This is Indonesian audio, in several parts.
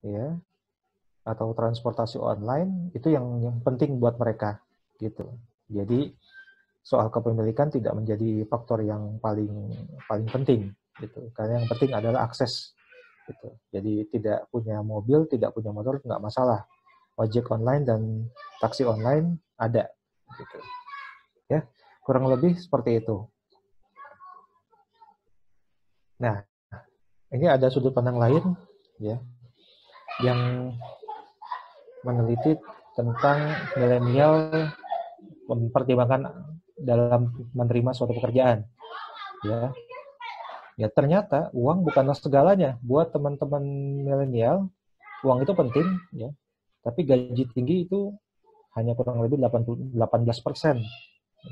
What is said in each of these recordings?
ya, atau transportasi online itu yang penting buat mereka gitu. Jadi soal kepemilikan tidak menjadi faktor yang paling penting gitu. Karena yang penting adalah akses gitu. Jadi tidak punya mobil, tidak punya motor nggak masalah. Ojek online dan taksi online ada gitu. Ya, kurang lebih seperti itu. Nah, ini ada sudut pandang lain ya yang meneliti tentang milenial mempertimbangkan dalam menerima suatu pekerjaan ya. Ya ternyata uang bukanlah segalanya buat teman-teman milenial. Uang itu penting ya, tapi gaji tinggi itu hanya kurang lebih 18%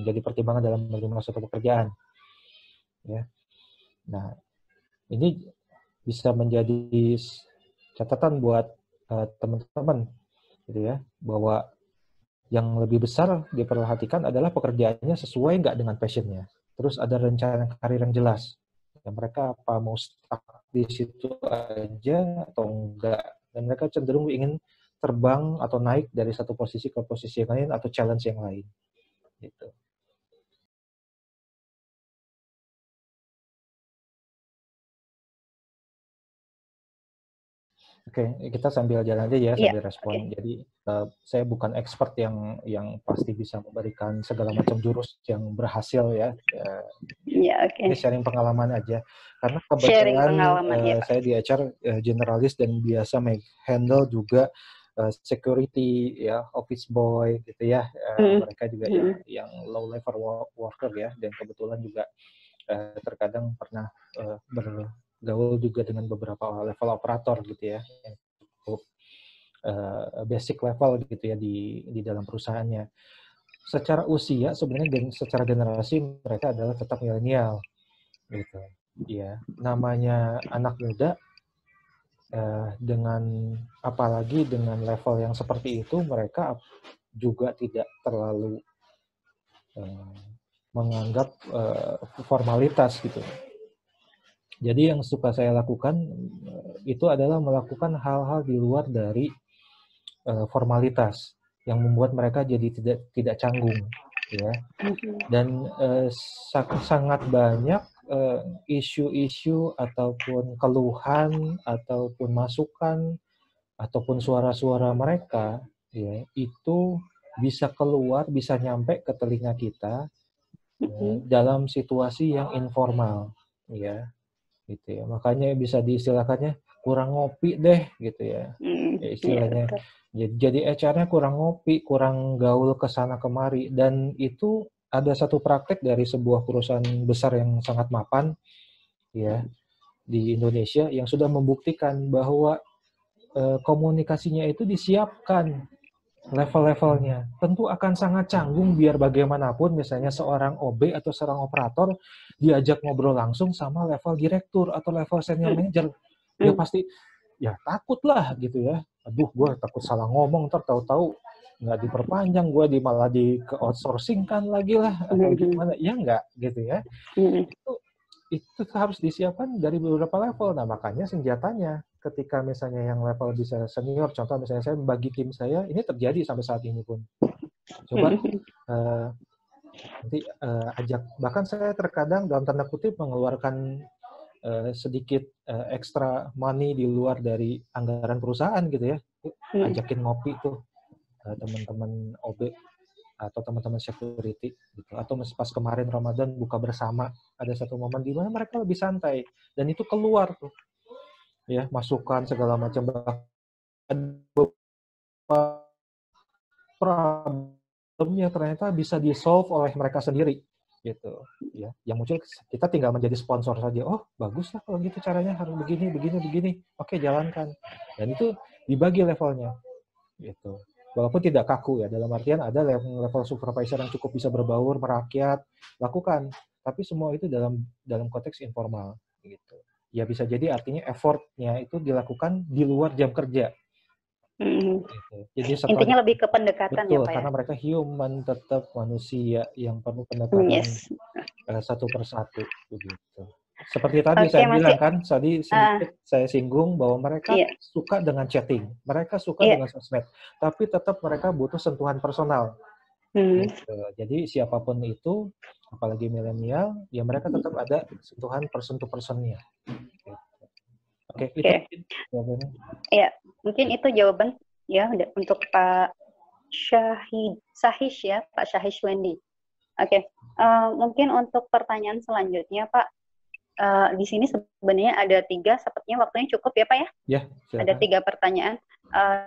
menjadi pertimbangan dalam menerima suatu pekerjaan ya. Nah, ini bisa menjadi catatan buat teman-teman gitu ya, bahwa yang lebih besar diperhatikan adalah pekerjaannya sesuai nggak dengan passionnya. Terus ada rencana karir yang jelas. Ya, mereka apa mau stuck di situ aja atau enggak. Dan mereka cenderung ingin terbang atau naik dari satu posisi ke posisi yang lain atau challenge yang lain. Gitu. Oke, kita sambil jalan aja ya, Iya, sambil oke. respon. Jadi saya bukan expert yang pasti bisa memberikan segala macam jurus yang berhasil ya. Iya, oke. Ini sharing pengalaman aja. Karena Sharing kebetulan pengalaman, ya Pak. saya di HR generalis dan biasa handle juga security ya, office boy gitu ya. Mereka juga yang low level worker ya, dan kebetulan juga terkadang pernah bergaul juga dengan beberapa level operator gitu ya, yang cukup basic level gitu ya di dalam perusahaannya. Secara usia sebenarnya dan secara generasi mereka adalah tetap milenial gitu. Ya, namanya anak muda dengan apalagi dengan level yang seperti itu mereka juga tidak terlalu menganggap formalitas gitu. Jadi yang suka saya lakukan itu adalah melakukan hal-hal di luar dari formalitas yang membuat mereka jadi tidak canggung ya. Dan sangat banyak isu-isu ataupun keluhan ataupun masukan ataupun suara-suara mereka ya itu bisa keluar, bisa nyampe ke telinga kita dalam situasi yang informal ya gitu ya. Makanya bisa diistilahkannya kurang ngopi deh gitu ya. Ya Iya, istilahnya. betul. Jadi HR-nya kurang ngopi, kurang gaul ke sana kemari, dan itu ada satu praktek dari sebuah perusahaan besar yang sangat mapan ya di Indonesia yang sudah membuktikan bahwa komunikasinya itu disiapkan level-levelnya. Tentu akan sangat canggung biar bagaimanapun misalnya seorang OB atau seorang operator diajak ngobrol langsung sama level direktur atau level senior manager. Ya pasti ya takut lah gitu ya. Aduh, gue takut salah ngomong, ntar tahu-tahu nggak diperpanjang, gue malah di ke outsourcing kan lagi lah atau gimana. Ya enggak gitu ya. Itu harus disiapkan dari beberapa level. Nah, makanya senjatanya ketika misalnya yang level bisa senior, contoh misalnya saya bagi tim saya, ini terjadi sampai saat ini pun. Coba nanti ajak, bahkan saya terkadang dalam tanda kutip mengeluarkan sedikit extra money di luar dari anggaran perusahaan gitu ya. Ajakin ngopi tuh teman-teman OB atau teman-teman security gitu. Atau pas kemarin Ramadan buka bersama, ada satu momen di mana mereka lebih santai dan itu keluar tuh ya masukan segala macam, problemnya ternyata bisa di-solve oleh mereka sendiri gitu ya. Yang muncul kita tinggal menjadi sponsor saja. Oh, bagus lah kalau gitu caranya, harus begini begini begini. Oke, jalankan. Dan itu dibagi levelnya gitu. Walaupun tidak kaku ya, dalam artian ada level supervisor yang cukup bisa berbaur, merakyat, lakukan. Tapi semua itu dalam konteks informal gitu. Ya bisa jadi artinya effortnya itu dilakukan di luar jam kerja. Gitu. Jadi setelah Intinya lebih ke pendekatan ya betul, Pak ya. karena mereka human, tetap manusia yang perlu pendekatan Yes. satu persatu begitu. Seperti tadi Oke, saya masih. bilang kan, tadi sedikit saya singgung bahwa mereka Iya, suka dengan chatting, mereka suka iya. dengan sosmed, tapi tetap mereka butuh sentuhan personal. Hmm. Gitu. Jadi siapapun itu, apalagi milenial, ya mereka tetap ada sentuhan person to personnya. Gitu. Oke, itu Oke. mungkin jawabannya. Iya, mungkin itu jawaban ya untuk Pak Sahish ya, Pak Sahish Wendy. Oke, mungkin untuk pertanyaan selanjutnya, Pak. Di sini sebenarnya ada 3, sepertinya waktunya cukup ya, Pak ya? Ya, Ada silakan. 3 pertanyaan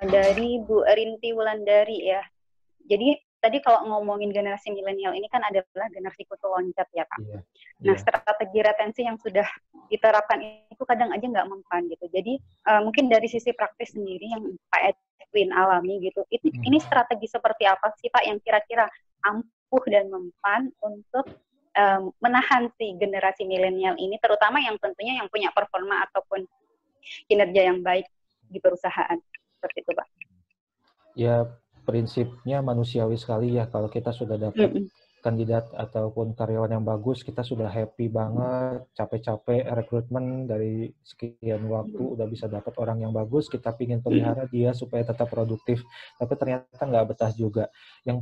dari Bu Rinti Wulandari ya. Jadi tadi kalau ngomongin generasi milenial ini kan adalah generasi kutu loncat ya, Pak. Iya, Nah, iya. strategi retensi yang sudah diterapkan itu kadang aja nggak mempan gitu. Jadi mungkin dari sisi praktis sendiri yang Pak Edwin alami gitu, ini strategi seperti apa sih Pak yang kira-kira ampuh dan mempan untuk menahan si generasi milenial ini, terutama yang tentunya yang punya performa ataupun kinerja yang baik di perusahaan seperti itu Pak. Ya, prinsipnya manusiawi sekali ya, kalau kita sudah dapat kandidat ataupun karyawan yang bagus, kita sudah happy banget, capek-capek rekrutmen dari sekian waktu, udah bisa dapat orang yang bagus, kita pingin pelihara dia supaya tetap produktif, tapi ternyata nggak betah juga. Yang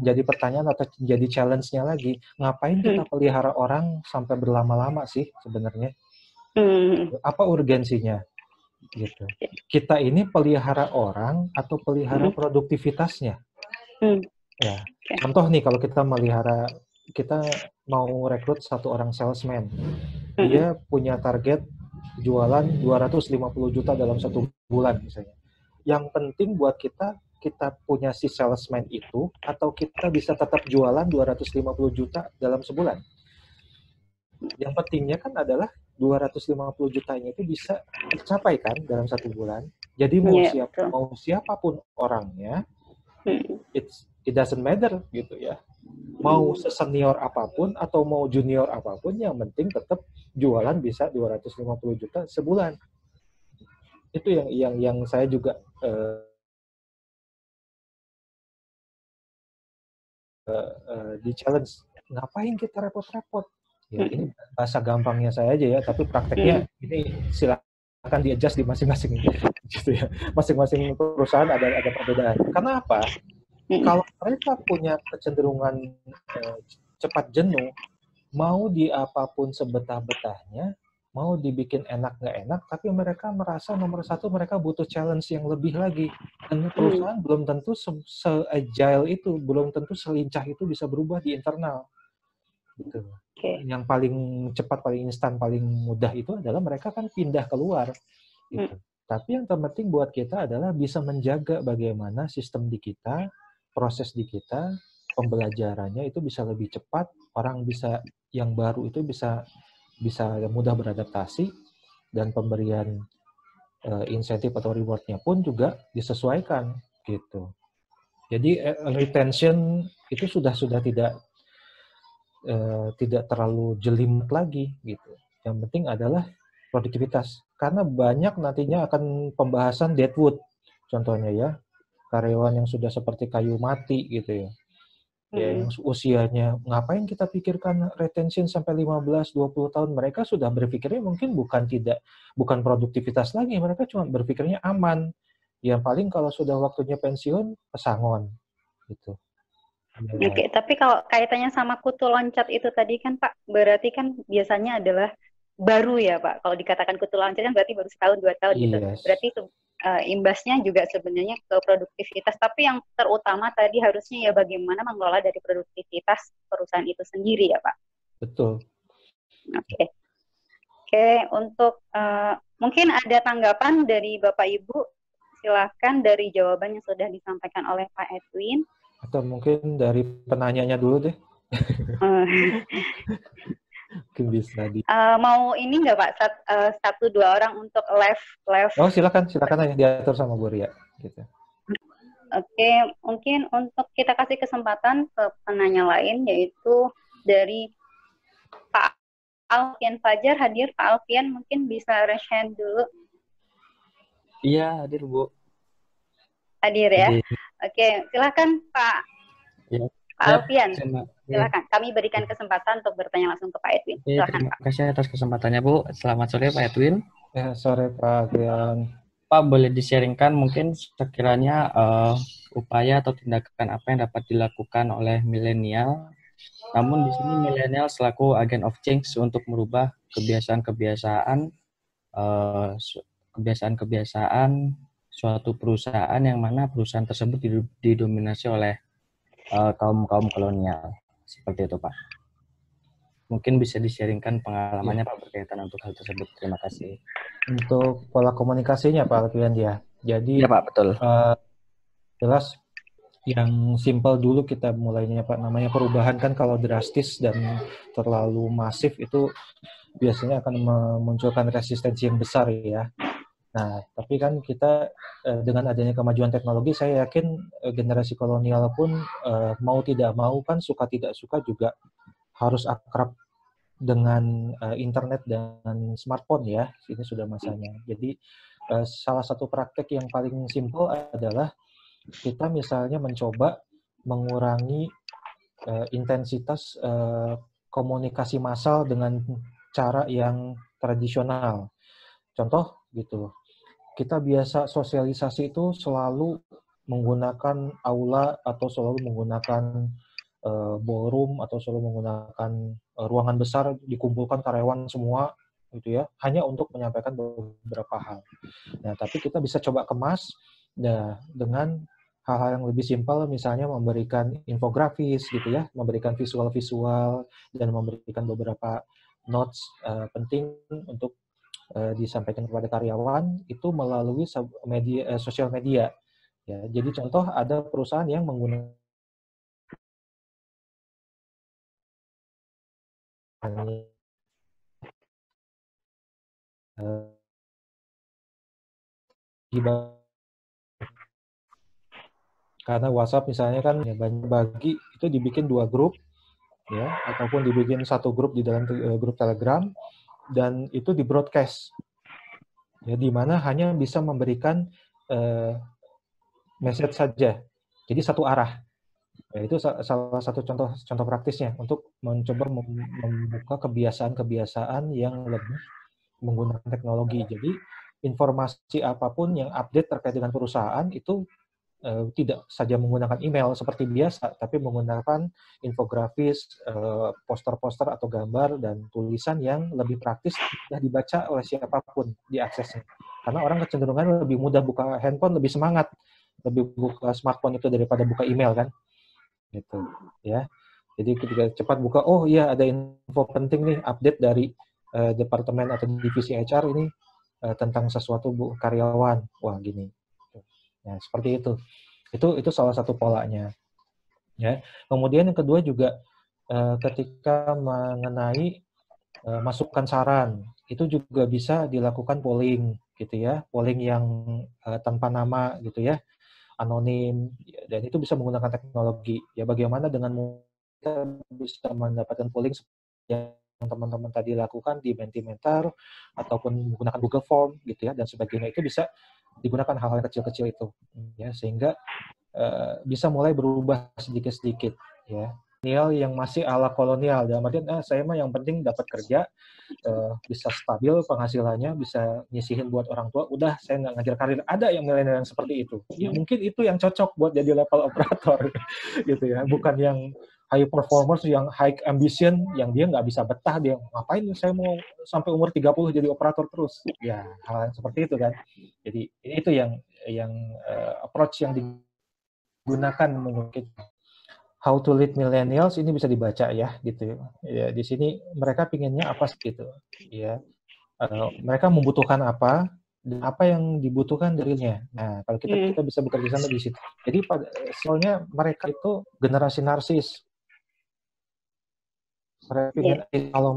jadi pertanyaan atau jadi challenge-nya lagi, ngapain kita pelihara orang sampai berlama-lama sih sebenarnya? Apa urgensinya? Gitu. Kita ini pelihara orang atau pelihara produktivitasnya? Ya, contoh nih kalau kita mau rekrut satu orang salesman, dia punya target jualan 250 juta dalam 1 bulan misalnya. Yang penting buat kita punya si salesman itu atau kita bisa tetap jualan 250 juta dalam sebulan. Yang pentingnya kan adalah 250 jutanya itu bisa tercapai kan dalam 1 bulan. Jadi mau siapapun orangnya, it doesn't matter gitu ya. Mau sesenior apapun atau mau junior apapun, yang penting tetap jualan bisa 250 juta sebulan. Itu yang saya juga di challenge. Ngapain kita repot-repot? Ya, ini bahasa gampangnya saya aja ya, tapi prakteknya ini silakan di-adjust di masing-masing gitu ya. Masing-masing perusahaan ada perbedaan. Karena apa? Kalau mereka punya kecenderungan cepat jenuh, mau di apapun sebetah-betahnya, mau dibikin enak nggak enak, tapi mereka merasa nomor satu mereka butuh challenge yang lebih lagi. Dan perusahaan belum tentu se-agile itu, belum tentu selincah itu bisa berubah di internal. Gitu. Yang paling cepat, paling instan, paling mudah itu adalah mereka kan pindah keluar. Gitu. Tapi yang terpenting buat kita adalah bisa menjaga bagaimana sistem di kita, proses di kita, pembelajarannya itu bisa lebih cepat, orang bisa yang baru itu bisa mudah beradaptasi, dan pemberian insentif atau reward-nya pun juga disesuaikan gitu. Jadi retention itu sudah tidak terlalu jelimet lagi gitu. Yang penting adalah produktivitas. Karena banyak nantinya akan pembahasan deadwood. Contohnya ya, karyawan yang sudah seperti kayu mati gitu ya. Ya, yang usianya, ngapain kita pikirkan retention sampai 15-20 tahun. Mereka sudah berpikirnya mungkin bukan produktivitas lagi, mereka cuma berpikirnya aman. Yang paling kalau sudah waktunya pensiun, pesangon gitu. Oke, tapi kalau kaitannya sama kutu loncat itu tadi kan Pak, berarti kan biasanya adalah baru ya Pak. Kalau dikatakan kutu loncat kan berarti baru 1-2 tahun gitu. Berarti itu imbasnya juga sebenarnya ke produktivitas. Tapi yang terutama tadi harusnya ya bagaimana mengelola dari produktivitas perusahaan itu sendiri ya Pak. Betul. Oke. Oke, untuk mungkin ada tanggapan dari Bapak Ibu, silakan dari jawaban yang sudah disampaikan oleh Pak Edwin. Atau mungkin dari penanyanya dulu deh. Mungkin bisa mau ini nggak Pak, 1-2 orang untuk live. Oh, silakan aja diatur sama Bu Ria gitu. Oke, mungkin untuk kita kasih kesempatan ke penanya lain, yaitu dari Pak Alfian Fajar hadir. Pak Alfian mungkin bisa raise hand dulu. Iya, hadir Bu. Hadir ya. Oke, silakan Pak. Ya. Pak Ya, Alfian, terima, silakan. Kami berikan kesempatan untuk bertanya langsung ke Pak Edwin. Silakan, terima Pak. kasih atas kesempatannya, Bu. Selamat sore, Pak Edwin. Ya, sore Pak Adrian. Pak, boleh di-sharingkan mungkin sekiranya upaya atau tindakan apa yang dapat dilakukan oleh milenial. Namun di sini milenial selaku agen of change untuk merubah kebiasaan-kebiasaan kebiasaan-kebiasaan suatu perusahaan yang mana perusahaan tersebut didominasi oleh kaum kolonial. Seperti itu, Pak. Mungkin bisa di-sharingkan pengalamannya, Pak, berkaitan untuk hal tersebut. Terima kasih. Untuk pola komunikasinya Pak Alfian ya. Jadi Ya, Pak, betul. jelas yang simpel dulu kita mulainya Pak, namanya perubahan kan kalau drastis dan terlalu masif itu biasanya akan memunculkan resistensi yang besar ya. Nah, tapi kan kita dengan adanya kemajuan teknologi, saya yakin generasi kolonial pun mau tidak mau kan, suka tidak suka juga harus akrab dengan internet dan smartphone ya. Ini sudah masanya. Jadi salah satu praktek yang paling simpel adalah kita misalnya mencoba mengurangi intensitas komunikasi massal dengan cara yang tradisional. Contoh gitu, kita biasa sosialisasi itu selalu menggunakan aula atau selalu menggunakan ballroom atau selalu menggunakan ruangan besar, dikumpulkan karyawan semua gitu ya, hanya untuk menyampaikan beberapa hal. Nah, tapi kita bisa coba kemas dengan hal-hal yang lebih simpel, misalnya memberikan infografis gitu ya, memberikan visual-visual dan memberikan beberapa notes penting untuk disampaikan kepada karyawan itu melalui media sosial media. Ya, jadi contoh ada perusahaan yang menggunakan karena WhatsApp misalnya kan ya banyak bagi itu dibikin 2 grup ya, ataupun dibikin 1 grup di dalam grup Telegram dan itu di broadcast ya, di mana hanya bisa memberikan message saja, jadi satu arah ya. Itu salah satu contoh praktisnya untuk mencoba membuka kebiasaan-kebiasaan yang lebih menggunakan teknologi. Jadi informasi apapun yang update terkait dengan perusahaan itu tidak saja menggunakan email seperti biasa, tapi menggunakan infografis, poster-poster atau gambar dan tulisan yang lebih praktis, mudah dibaca oleh siapapun diaksesnya. Karena orang kecenderungan lebih mudah buka handphone, lebih semangat, lebih buka smartphone itu daripada buka email kan, gitu ya. Jadi ketika cepat buka, oh iya ada info penting nih, update dari departemen atau divisi HR ini tentang sesuatu karyawan, wah gini. Ya, seperti itu. Itu salah satu polanya. Ya. Kemudian yang kedua juga ketika mengenai masukan saran, itu juga bisa dilakukan polling gitu ya, polling yang tanpa nama gitu ya, anonim, dan itu bisa menggunakan teknologi. Ya bagaimana dengan kita bisa mendapatkan polling yang teman-teman tadi lakukan di Mentimeter ataupun menggunakan Google Form gitu ya dan sebagainya, itu bisa digunakan hal-hal kecil-kecil itu ya, sehingga bisa mulai berubah sedikit-sedikit ya. Kolonial yang masih ala kolonial, dalam artian saya mah yang penting dapat kerja, bisa stabil penghasilannya, bisa nyisihin buat orang tua, udah saya nggak ngajar karir. Ada yang milenial yang seperti itu. Ya mungkin itu yang cocok buat jadi level operator gitu ya, bukan yang high performers, yang high ambition, yang dia nggak bisa betah, dia ngapain saya mau sampai umur 30 jadi operator terus. Ya, hal seperti itu kan. Jadi itu yang approach yang digunakan menurut kita. How to Lead Millennials ini bisa dibaca ya gitu ya. Di sini mereka pinginnya apa gitu ya. Mereka membutuhkan apa dan apa yang dibutuhkan darinya. Nah, kalau kita bisa bekerja sama di situ. Jadi soalnya mereka itu generasi narsis. Mereka ingin kalau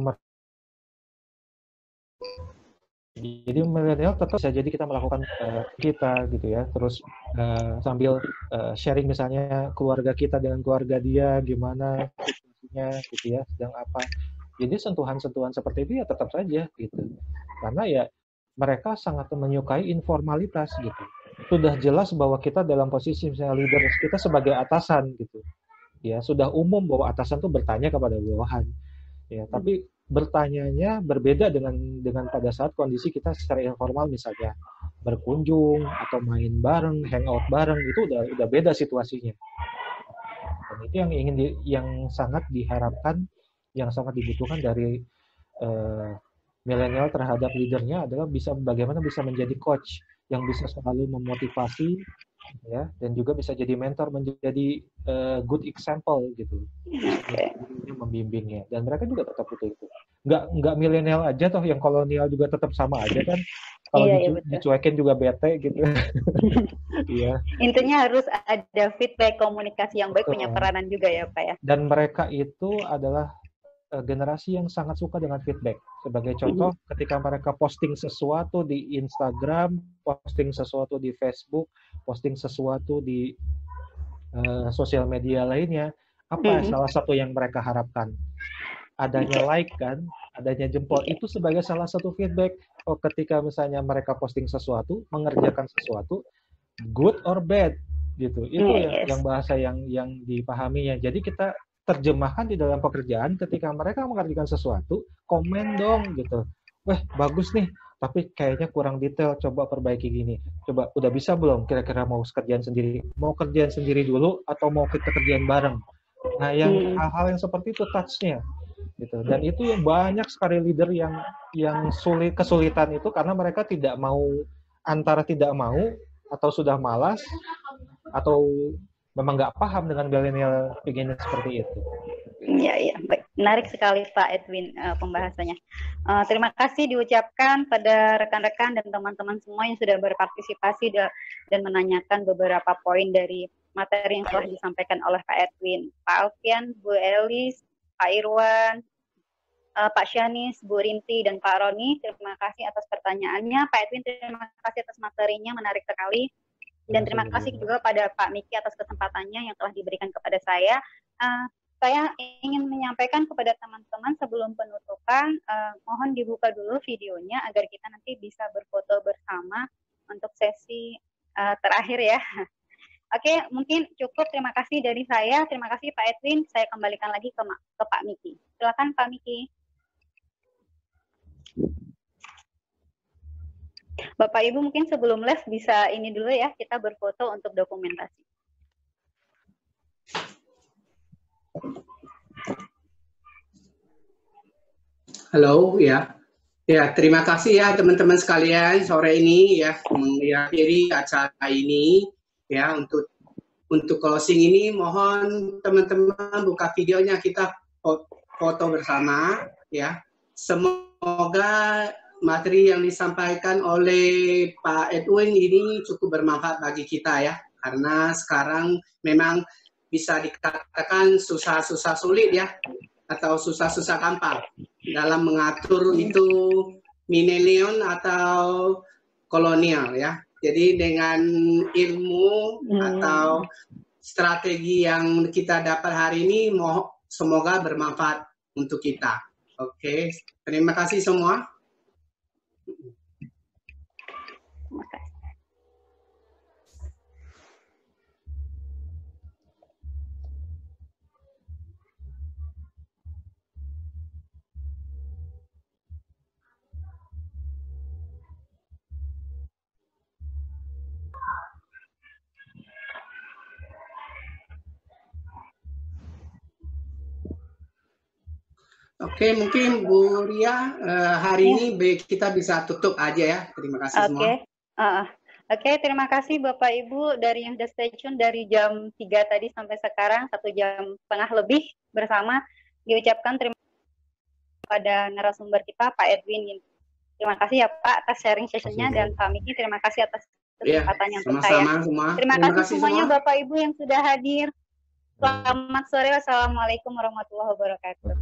jadi milenial tetap bisa jadi kita melakukan kita gitu ya, terus sambil sharing misalnya keluarga kita dengan keluarga dia gimana situasinya gitu ya, sedang apa. Jadi sentuhan-sentuhan seperti itu ya tetap saja gitu, karena ya mereka sangat menyukai informalitas gitu. Sudah jelas bahwa kita dalam posisi misalnya leader, kita sebagai atasan gitu, ya sudah umum bahwa atasan tuh bertanya kepada bawahan, ya. Tapi bertanyanya berbeda dengan pada saat kondisi kita secara informal, misalnya berkunjung atau main bareng, hangout bareng, itu udah beda situasinya. Dan itu yang sangat diharapkan, yang sangat dibutuhkan dari milenial terhadap leadernya adalah bagaimana bisa menjadi coach yang bisa selalu memotivasi, ya, dan juga bisa jadi mentor, menjadi good example gitu, membimbingnya. Dan mereka juga tetap butuh itu. Nggak milenial aja toh, yang kolonial juga tetap sama aja kan. Kalau dicuekin juga bete gitu. Iya. Intinya harus ada feedback, komunikasi yang baik, punya peranan juga ya Pak ya. Dan mereka itu adalah generasi yang sangat suka dengan feedback. Sebagai contoh, ketika mereka posting sesuatu di Instagram, posting sesuatu di Facebook, posting sesuatu di sosial media lainnya, apa salah satu yang mereka harapkan? Adanya like kan, adanya jempol, itu sebagai salah satu feedback. Oh, ketika misalnya mereka posting sesuatu, mengerjakan sesuatu, good or bad, gitu. Itu yang bahasa yang dipahaminya. Jadi kita terjemahkan di dalam pekerjaan, ketika mereka mengerjakan sesuatu, komen dong gitu. Wah, bagus nih, tapi kayaknya kurang detail, coba perbaiki gini. Coba, udah bisa belum kira-kira mau kerjaan sendiri? Mau kerjaan sendiri dulu atau mau kita kerjaan bareng? Nah, yang hal-hal yang seperti itu touch-nya gitu. Dan itu yang banyak sekali leader yang kesulitan itu karena mereka tidak mau, antara tidak mau atau sudah malas atau memang nggak paham dengan milenial begini seperti itu. Iya, baik. Menarik sekali Pak Edwin pembahasannya. Terima kasih diucapkan pada rekan-rekan dan teman-teman semua yang sudah berpartisipasi dan menanyakan beberapa poin dari materi yang telah disampaikan oleh Pak Edwin. Pak Alfian, Bu Elis, Pak Irwan, Pak Syanis, Bu Rinti, dan Pak Roni, terima kasih atas pertanyaannya. Pak Edwin, terima kasih atas materinya, menarik sekali. Dan terima kasih juga pada Pak Miki atas kesempatannya yang telah diberikan kepada saya. Saya ingin menyampaikan kepada teman-teman sebelum penutupan, mohon dibuka dulu videonya agar kita nanti bisa berfoto bersama untuk sesi terakhir ya. Oke, mungkin cukup. Terima kasih dari saya. Terima kasih Pak Edwin. Saya kembalikan lagi ke Pak Miki. Silakan Pak Miki. Bapak Ibu mungkin sebelum live bisa ini dulu ya, kita berfoto untuk dokumentasi. Halo ya. Ya, terima kasih ya teman-teman sekalian sore ini ya mengakhiri acara ini ya. Untuk closing ini mohon teman-teman buka videonya, kita foto bersama ya. Semoga materi yang disampaikan oleh Pak Edwin ini cukup bermanfaat bagi kita ya, karena sekarang memang bisa dikatakan susah-susah sulit ya, atau susah-susah gampang dalam mengatur itu milenial atau kolonial ya. Jadi dengan ilmu atau strategi yang kita dapat hari ini, semoga bermanfaat untuk kita. Oke, terima kasih semua. Oke, mungkin Bu Ria, hari ini kita bisa tutup aja ya. Terima kasih semua. Oke, terima kasih Bapak Ibu dari yang sudah stay tune dari jam 3 tadi sampai sekarang, 1 jam setengah lebih bersama. Diucapkan terima kasih pada narasumber kita, Pak Edwin. Terima kasih ya Pak atas sharing sessionnya, dan Pak Miki terima kasih atas kesempatannya untuk saya. Terima kasih semuanya Bapak Ibu yang sudah hadir. Selamat sore, wassalamualaikum warahmatullahi wabarakatuh.